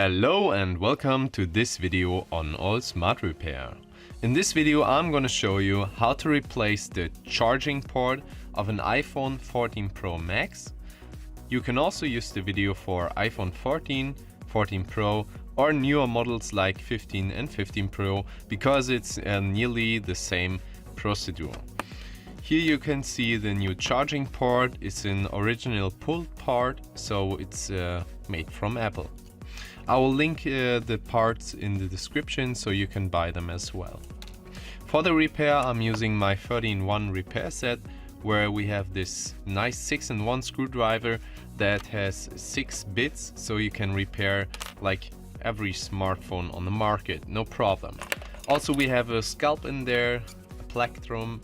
Hello and welcome to this video on All Smart Repair. In this video I'm going to show you how to replace the charging port of an iPhone 14 Pro Max. You can also use the video for iPhone 14, 14 Pro or newer models like 15 and 15 Pro because it's nearly the same procedure. Here you can see the new charging port is an original pulled part, so it's made from Apple. I will link the parts in the description so you can buy them as well. For the repair I'm using my 13-in-1 repair set where we have this nice 6-in-1 screwdriver that has 6 bits, so you can repair like every smartphone on the market, no problem. Also we have a scalp in there, a plectrum,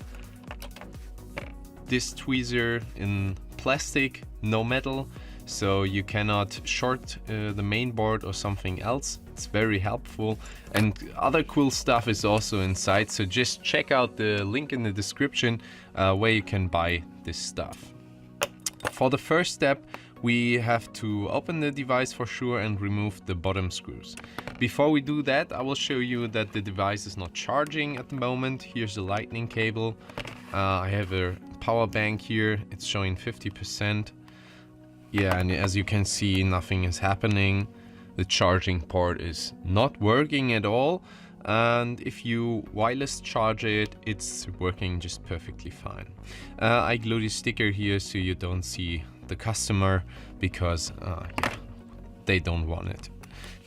this tweezer in plastic, no metal, so you cannot short the main board or something else. It's very helpful, and other cool stuff is also inside, so just check out the link in the description where you can buy this stuff. For the first step we have to open the device for sure and remove the bottom screws. Before we do that I will show you that the device is not charging at the moment. Here's the lightning cable. I have a power bank here, it's showing 50%. Yeah, and as you can see nothing is happening. The charging port is not working at all, and if you wireless charge it, it's working just perfectly fine. I glued a sticker here so you don't see the customer because they don't want it.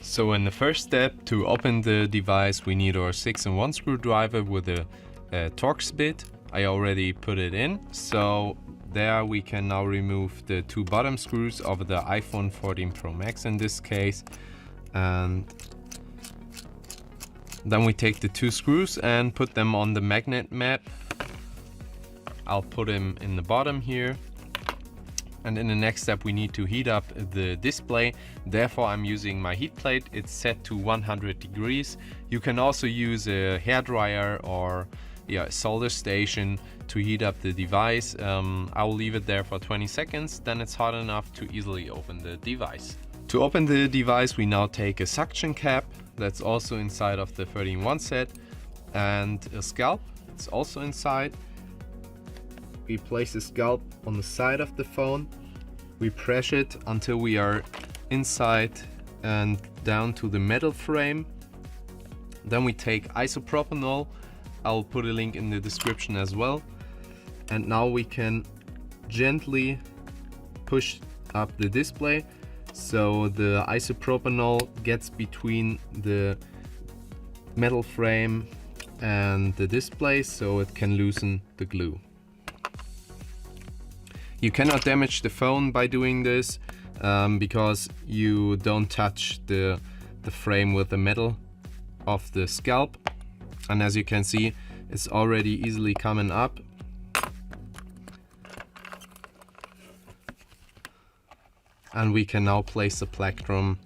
So in the first step, to open the device we need our 6-in-1 screwdriver with a Torx bit. I already put it in, so there we can now remove the 2 bottom screws of the iPhone 14 Pro Max in this case, and then we take the 2 screws and put them on the magnet map. I'll put them in the bottom here, and in the next step we need to heat up the display. Therefore I'm using my heat plate. It's set to 100 degrees. You can also use a hairdryer or a solder station to heat up the device. I will leave it there for 20 seconds, then it's hot enough to easily open the device. To open the device we now take a suction cap that's also inside of the 13-in-1 set and a scalp, it's also inside. We place the scalp on the side of the phone, we press it until we are inside and down to the metal frame. Then we take isopropanol, I'll put a link in the description as well, and now we can gently push up the display so the isopropanol gets between the metal frame and the display so it can loosen the glue. You cannot damage the phone by doing this because you don't touch the frame with the metal of the scalp. And as you can see, it's already easily coming up. And we can now place the plectrum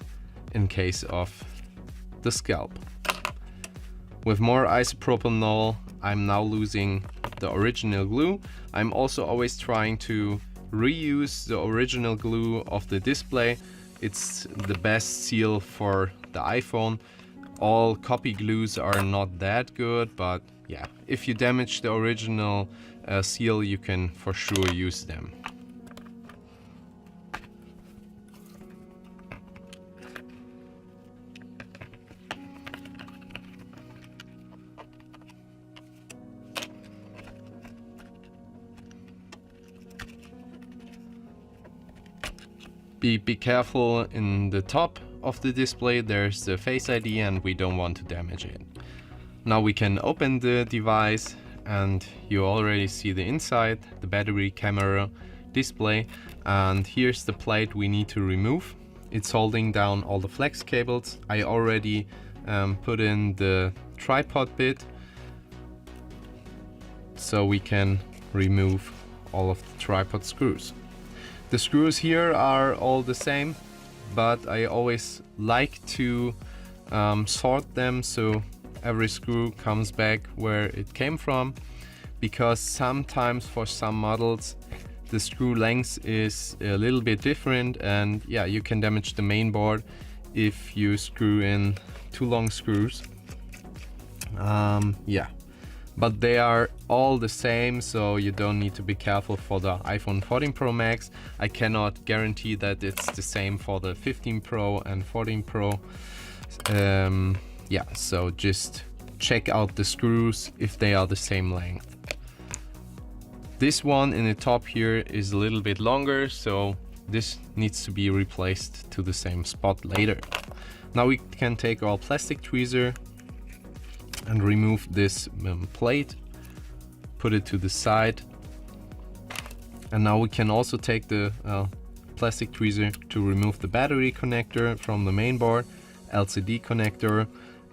in case of the scalp. With more isopropanol, I'm now losing the original glue. I'm also always trying to reuse the original glue of the display. It's the best seal for the iPhone. All copy glues are not that good, but yeah, if you damage the original seal, you can for sure use them. Be careful in the top of the display, there's the Face ID and we don't want to damage it. Now we can open the device and you already see the inside, the battery, camera, display, and here's the plate we need to remove. It's holding down all the flex cables. I already put in the tripod bit so we can remove all of the tripod screws. The screws here are all the same, but I always like to sort them so every screw comes back where it came from, because sometimes for some models the screw length is a little bit different and yeah, you can damage the main board if you screw in 2 long screws. Yeah, but they are all the same, so you don't need to be careful for the iPhone 14 Pro Max. I cannot guarantee that it's the same for the 15 Pro and 14 Pro. Yeah, so just check out the screws if they are the same length. This one in the top here is a little bit longer, so this needs to be replaced to the same spot later. Now we can take our plastic tweezer and remove this plate, put it to the side. And now we can also take the plastic tweezer to remove the battery connector from the main board, LCD connector,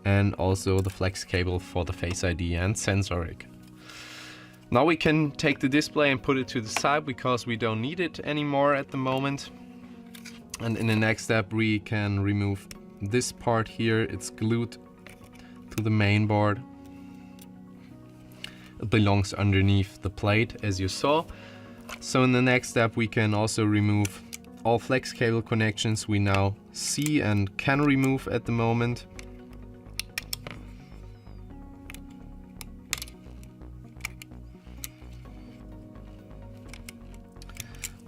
and also the flex cable for the Face ID and Sensoric. Now we can take the display and put it to the side because we don't need it anymore at the moment. And in the next step we can remove this part here. It's glued to the main board. It belongs underneath the plate, as you saw. So in the next step we can also remove all flex cable connections we now see and can remove at the moment.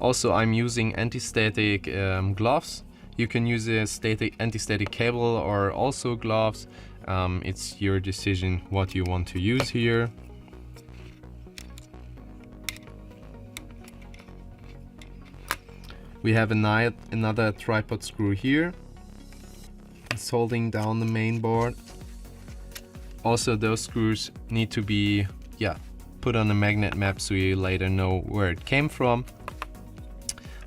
Also, I'm using anti-static gloves. You can use a anti-static cable or also gloves. It's your decision what you want to use here. We have another tripod screw here. It's holding down the main board. Also, those screws need to be put on a magnet map so you later know where it came from.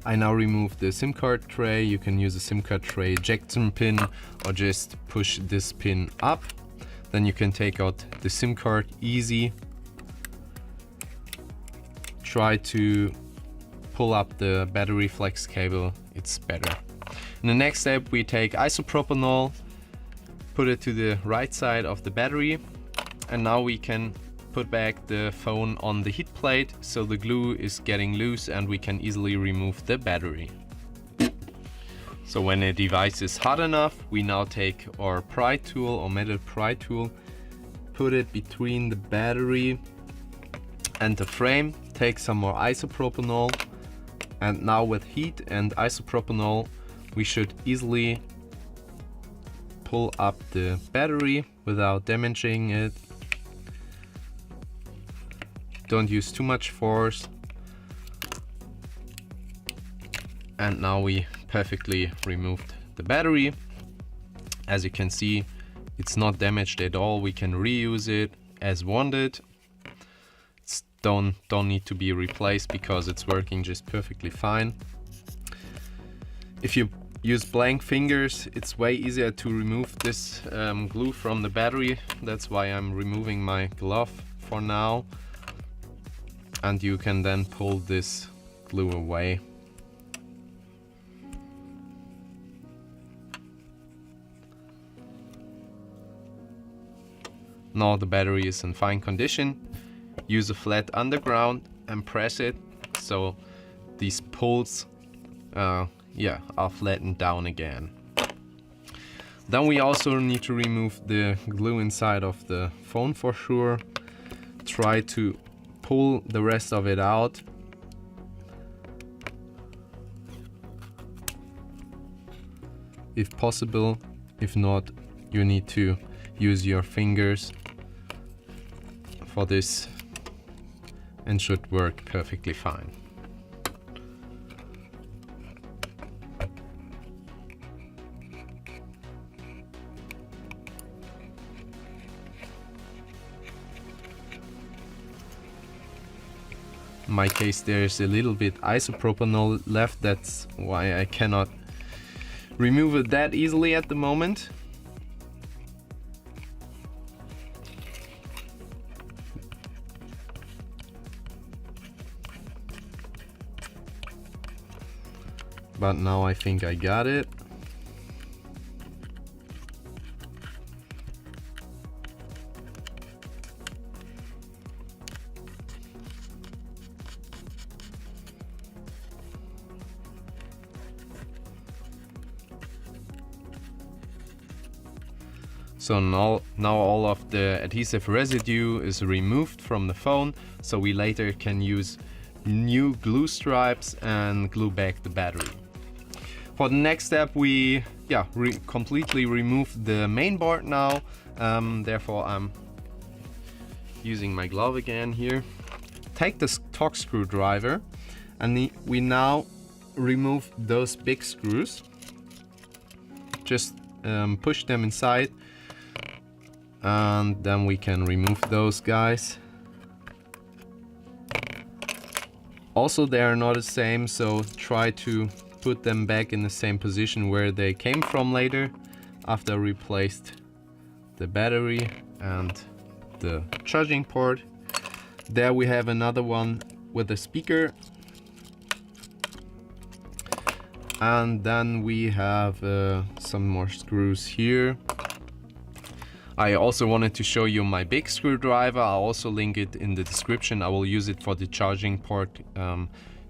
I now remove the SIM card tray. You can use a SIM card tray ejection pin or just push this pin up. Then you can take out the SIM card easy. Try to pull up the battery flex cable, it's better. In the next step we take isopropanol, put it to the right side of the battery, and now we can put back the phone on the heat plate so the glue is getting loose and we can easily remove the battery. So when a device is hot enough, we now take our pry tool or metal pry tool, put it between the battery and the frame, take some more isopropanol, and now with heat and isopropanol we should easily pull up the battery without damaging it. Don't use too much force. And now we perfectly removed the battery. As you can see, it's not damaged at all. We can reuse it as wanted. It's don't need to be replaced because it's working just perfectly fine. If you use blank fingers, it's way easier to remove this glue from the battery. That's why I'm removing my glove for now. And you can then pull this glue away. Now the battery is in fine condition. Use a flat underground and press it so these pulls are flattened down again. Then we also need to remove the glue inside of the phone for sure. Try to pull the rest of it out. If possible. If not, you need to use your fingers for this and should work perfectly fine. In my case there's a little bit isopropanol left, that's why I cannot remove it that easily at the moment. But now I think I got it. So now all of the adhesive residue is removed from the phone, so we later can use new glue stripes and glue back the battery. For the next step, we completely remove the main board now. Therefore I'm using my glove again here. Take the Torx screwdriver and we now remove those big screws. Just push them inside and then we can remove those guys. Also, they are not the same, so try to put them back in the same position where they came from later, after I replaced the battery and the charging port. There we have another one with a speaker. And then we have some more screws here. I also wanted to show you my big screwdriver. I'll also link it in the description. I will use it for the charging port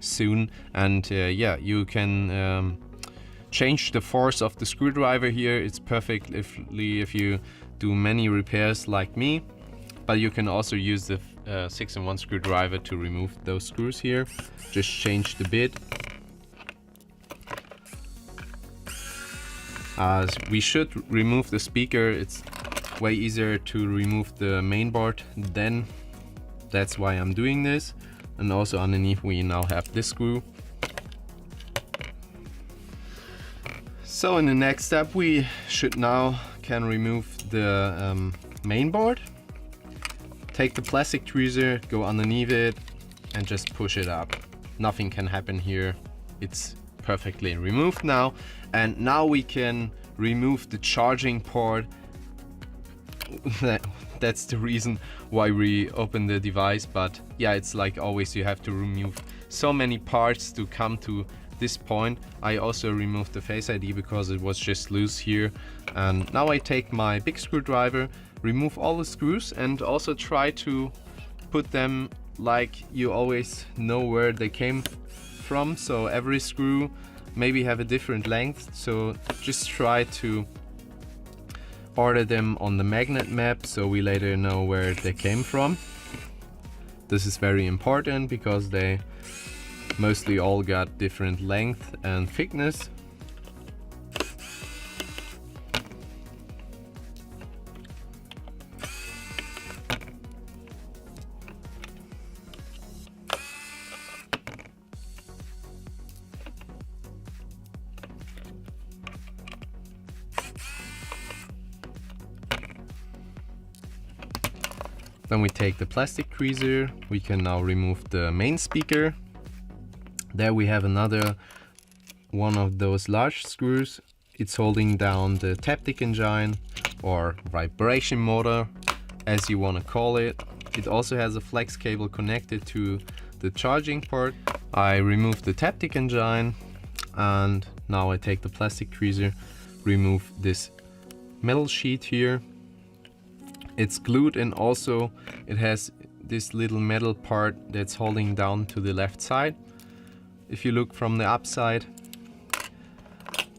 soon. And yeah, you can change the force of the screwdriver here. It's perfect if you do many repairs like me. But you can also use the 6-in-1 screwdriver to remove those screws here. Just change the bit. We should remove the speaker. It's way easier to remove the main board then. That's why I'm doing this. And also underneath we now have this screw. So in the next step we should now can remove the main board. Take the plastic tweezer, go underneath it and just push it up. Nothing can happen here. It's perfectly removed now. And now we can remove the charging port. That's the reason why we open the device, but yeah, it's like always, you have to remove so many parts to come to this point. I also removed the Face ID because it was just loose here. And now I take my big screwdriver, remove all the screws and also try to put them like you always know where they came from. So every screw maybe have a different length, so just try to order them on the magnet map so we later know where they came from. This is very important because they mostly all got different length and thickness. Then we take the plastic tweezer. We can now remove the main speaker. There we have another one of those large screws. It's holding down the Taptic engine or vibration motor, as you want to call it. It also has a flex cable connected to the charging port. I remove the Taptic engine and now I take the plastic tweezer, remove this metal sheet here. It's glued and also it has this little metal part that's holding down to the left side. If you look from the upside,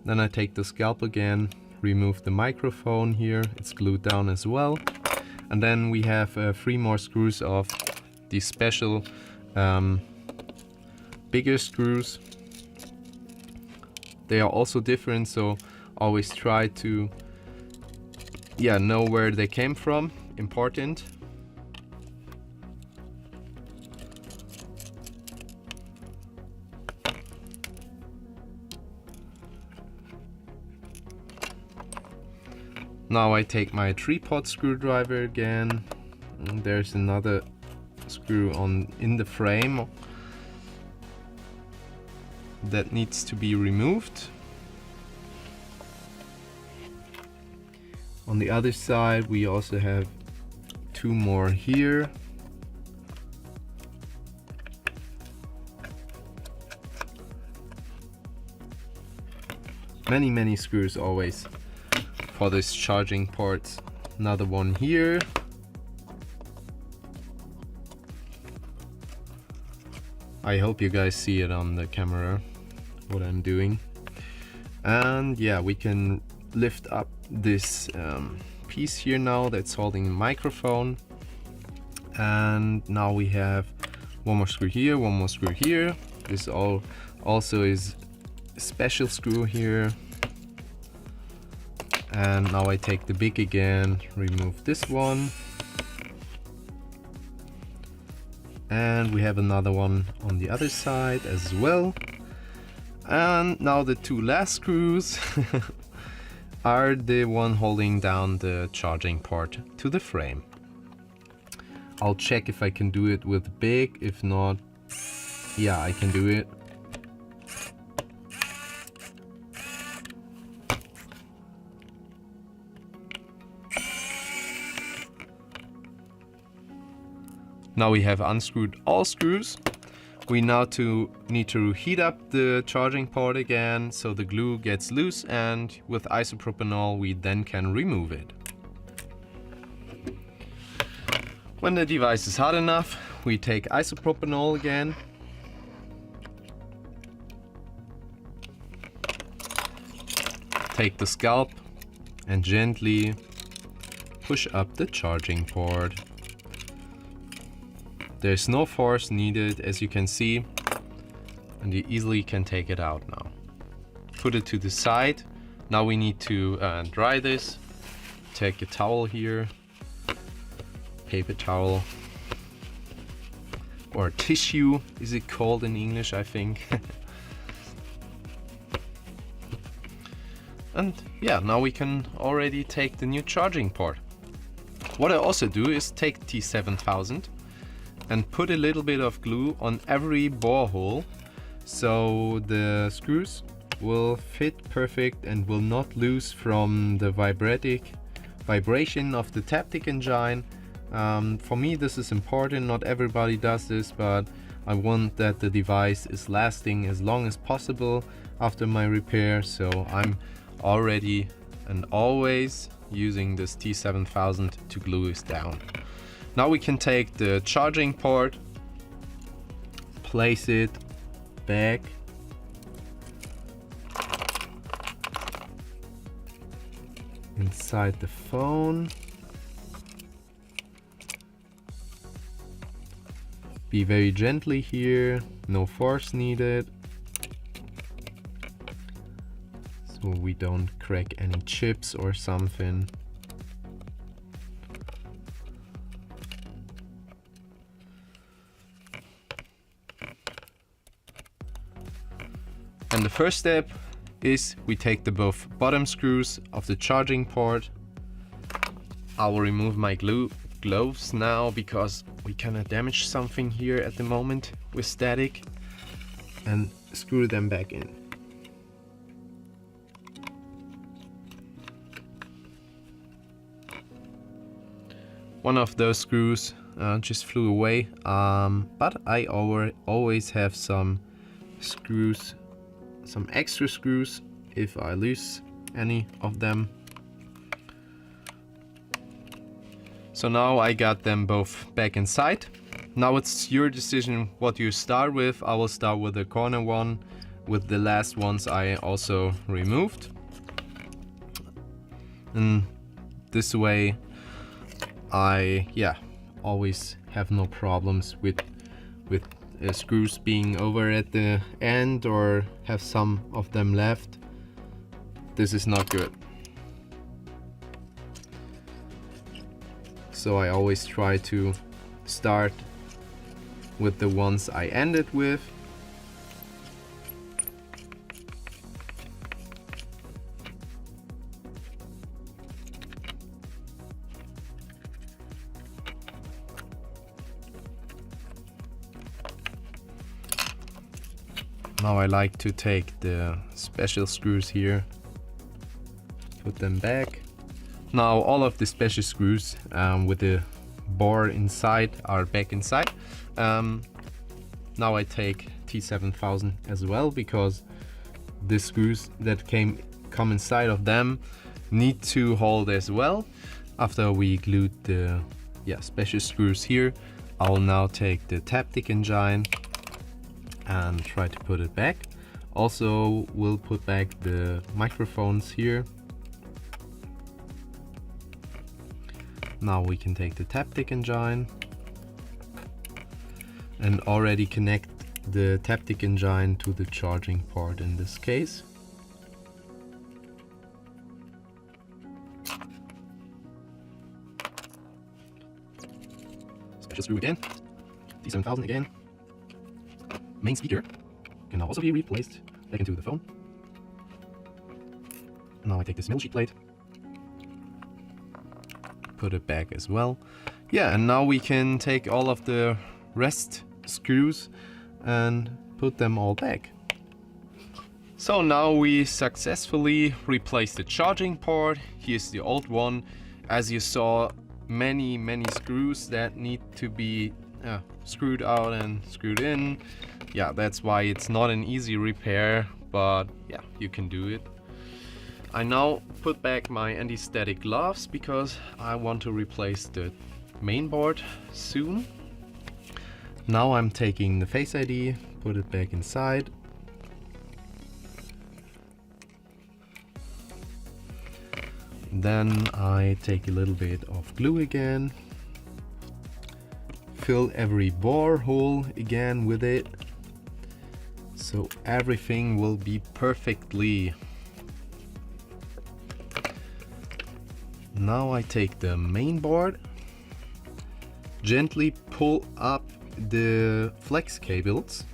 then I take the scalpel again, remove the microphone here, it's glued down as well. And then we have 3 more screws of these special bigger screws. They are also different, so always try to know where they came from. Important. Now I take my 3-pot screwdriver again. And there's another screw in the frame that needs to be removed. On the other side we also have 2 more here. Many screws always for this charging port. Another one here. I hope you guys see it on the camera what I'm doing. And yeah, we can lift up this piece here now that's holding the microphone. And now we have one more screw here, one more screw here. This also is a special screw here. And now I take the big again, remove this one. And we have another one on the other side as well. And now the two last screws are the one holding down the charging port to the frame. I'll check if I can do it with big, if not, yeah, I can do it. Now we have unscrewed all screws. We now need to heat up the charging port again so the glue gets loose, and with isopropanol we then can remove it. When the device is hot enough, we take isopropanol again. Take the scalp and gently push up the charging port. There's no force needed, as you can see, and you easily can take it out now. Put it to the side. Now we need to dry this. Take a towel here, paper towel, or tissue is it called in English, I think. And yeah, now we can already take the new charging port. What I also do is take T7000 and put a little bit of glue on every bore hole so the screws will fit perfect and will not lose from the vibration of the Taptic engine. For me this is important, not everybody does this, but I want that the device is lasting as long as possible after my repair, so I'm already and always using this T7000 to glue this down. Now we can take the charging port, place it back, inside the phone. Be very gently here, no force needed, so we don't crack any chips or something. And the first step is we take the both bottom screws of the charging port. I will remove my gloves now because we cannot damage something here at the moment with static, and screw them back in. One of those screws just flew away, but I always have some screws, some extra screws if I lose any of them. So now I got them both back inside. Now it's your decision what you start with. I will start with the corner one, with the last ones I also removed. And this way I always have no problems with screws being over at the end or have some of them left. This is not good. So I always try to start with the ones I ended with. Now I like to take the special screws here, put them back. Now all of the special screws with the bore inside are back inside. Now I take T7000 as well, because the screws that come inside of them need to hold as well. After we glued the special screws here, I will now take the Taptic engine and try to put it back. Also we'll put back the microphones here. Now we can take the Taptic Engine and already connect the Taptic Engine to the charging port in this case. Special screw again, T7000 again. Main speaker can now also be replaced back into the phone. Now I take this middle sheet plate, put it back as well. Yeah, and now we can take all of the rest screws and put them all back. So now we successfully replaced the charging port. Here's the old one. As you saw, many screws that need to be screwed out and screwed in. Yeah, that's why it's not an easy repair, but yeah, you can do it. I now put back my anti-static gloves because I want to replace the main board soon. Now I'm taking the Face ID, put it back inside. Then I take a little bit of glue again, fill every bore hole again with it, so everything will be perfectly. Now I take the main board, gently pull up the flex cables.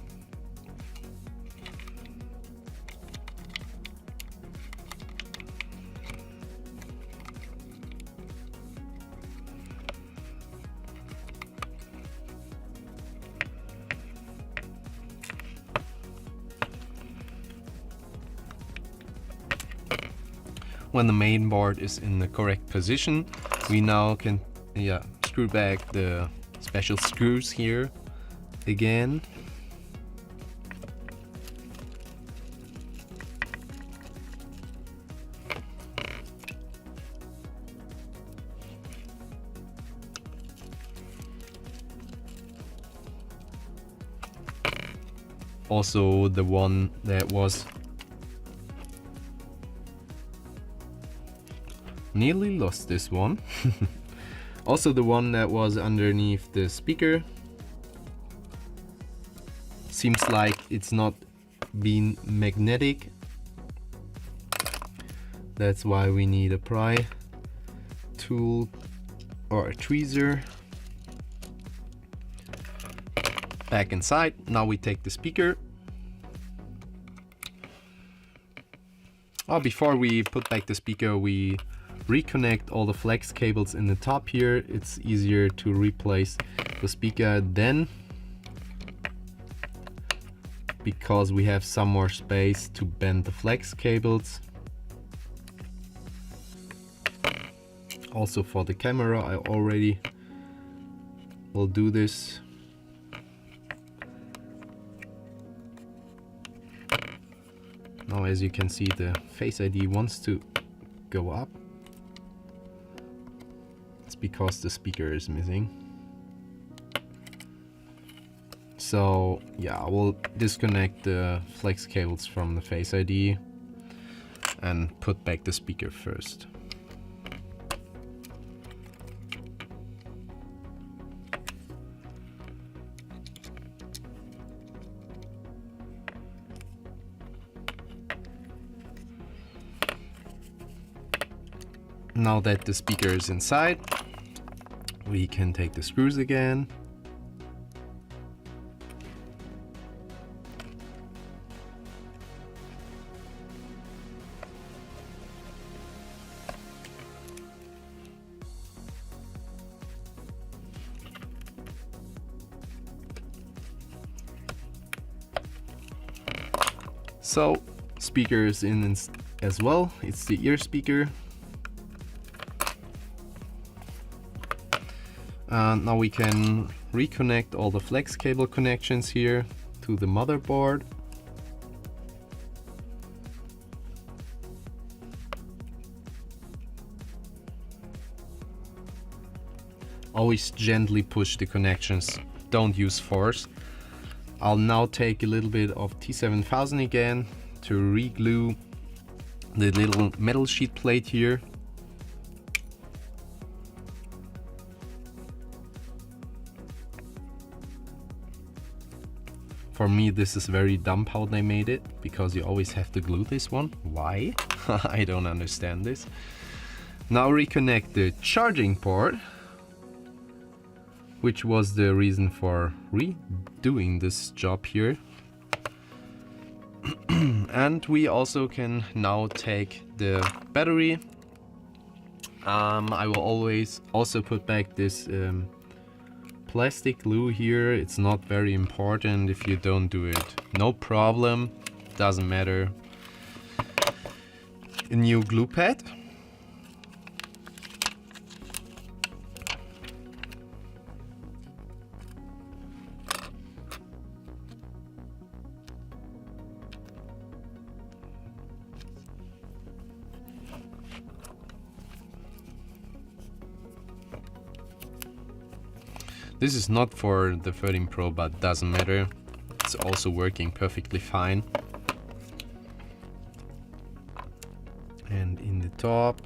When the main board is in the correct position, we now can screw back the special screws here again. Also the one that was nearly lost this one. Also the one that was underneath the speaker. Seems like it's not been magnetic. That's why we need a pry tool or a tweezer. Back inside. Now we take the speaker. Before we put back the speaker, we reconnect all the flex cables in the top here. It's easier to replace the speaker then, because we have some more space to bend the flex cables. Also for the camera, I already will do this. Now as you can see, the Face ID wants to go up. It's because the speaker is missing. So yeah, I will disconnect the flex cables from the Face ID and put back the speaker first. Now that the speaker is inside, we can take the screws again. So, speaker is in as well. It's the ear speaker. Now we can reconnect all the flex cable connections here to the motherboard. Always gently push the connections, don't use force. I'll now take a little bit of T7000 again to re-glue the little metal sheet plate here. For me, this is very dumb how they made it, because you always have to glue this one. Why? I don't understand this. Now reconnect the charging port, which was the reason for redoing this job here. And we also can now take the battery. I will always also put back this plastic glue here. It's not very important if you don't do it. No problem, doesn't matter. A new glue pad. This is not for the 13 Pro, but doesn't matter. It's also working perfectly fine. And in the top,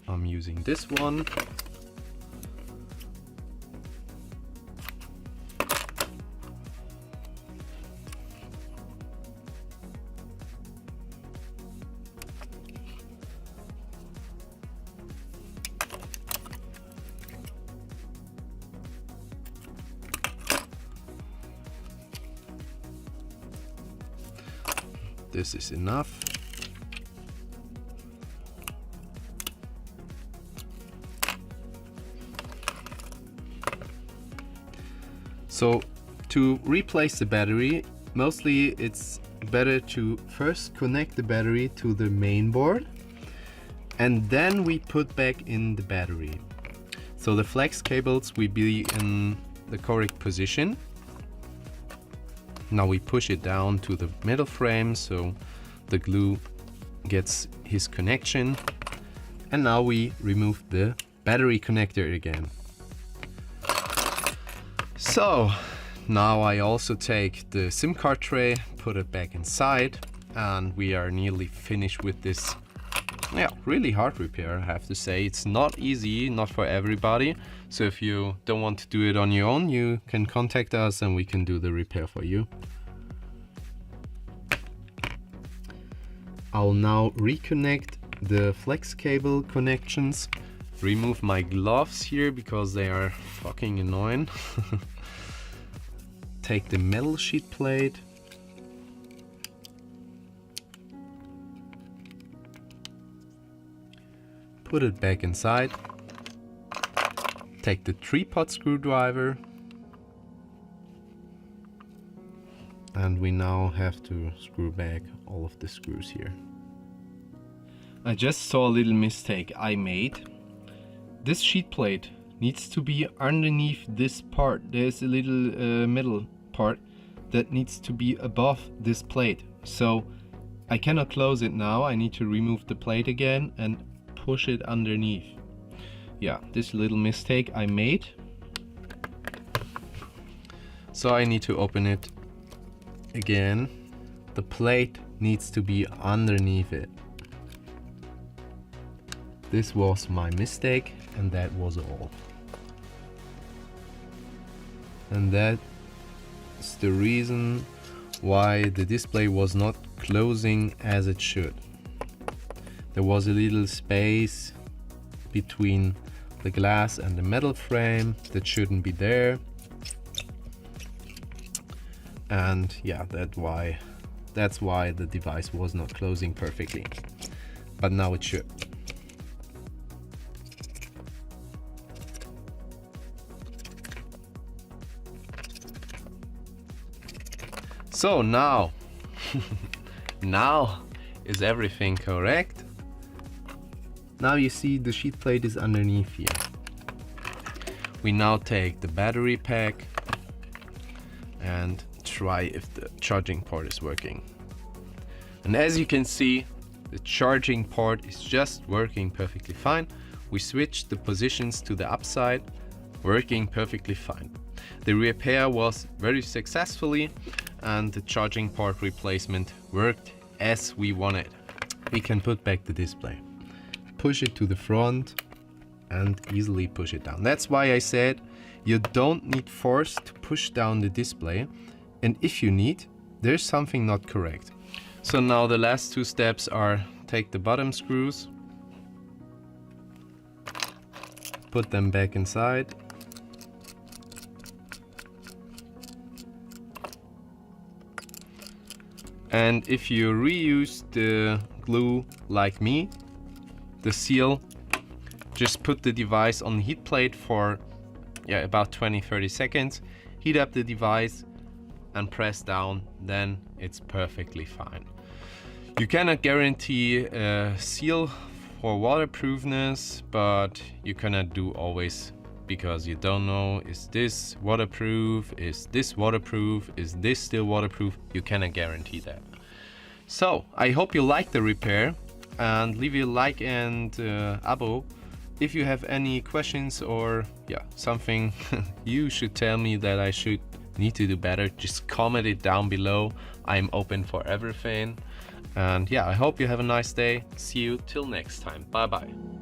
I'm using this one. This is enough. So to replace the battery, mostly it's better to first connect the battery to the main board, and then we put back in the battery. So the flex cables will be in the correct position. Now we push it down to the metal frame so the glue gets his connection. And now we remove the battery connector again. So now I also take the SIM card tray, put it back inside, and we are nearly finished with this. Yeah, really hard repair, I have to say. It's not easy, not for everybody. So if you don't want to do it on your own, you can contact us and we can do the repair for you. I'll now reconnect the flex cable connections. Remove my gloves here because they are fucking annoying. Take the metal sheet plate. Put it back inside. Take the 3-pot screwdriver. And we now have to screw back all of the screws here. I just saw a little mistake I made. This sheet plate needs to be underneath this part. There's a little metal part that needs to be above this plate. So I cannot close it now. I need to remove the plate again and push it underneath. Yeah, this little mistake I made. So I need to open it again. The plate needs to be underneath it. This was my mistake, and that was all. And that's the reason why the display was not closing as it should. There was a little space between the glass and the metal frame that shouldn't be there. And yeah, that's why the device was not closing perfectly. But now it should. So now, now is everything correct? Now you see the sheet plate is underneath here. We now take the battery pack and try if the charging port is working. And as you can see, the charging port is just working perfectly fine. We switched the positions to the upside, working perfectly fine. The repair was very successfully and the charging port replacement worked as we wanted. We can put back the display, push it to the front and easily push it down. That's why I said You don't need force to push down the display, and if you need, there's something not correct. So now the last two steps are take the bottom screws, put them back inside, and if you reuse the glue like me, the seal, just put the device on the heat plate for about 20-30 seconds, heat up the device and press down, then it's perfectly fine. You cannot guarantee a seal for waterproofness, but you cannot do always, because you don't know, is this waterproof, is this waterproof, is this still waterproof? You cannot guarantee that. So I hope you like the repair, and leave a like and abo. If you have any questions or something you should tell me that I need to do better, just comment it down below. I'm open for everything. And I hope you have a nice day. See you till next time. Bye bye.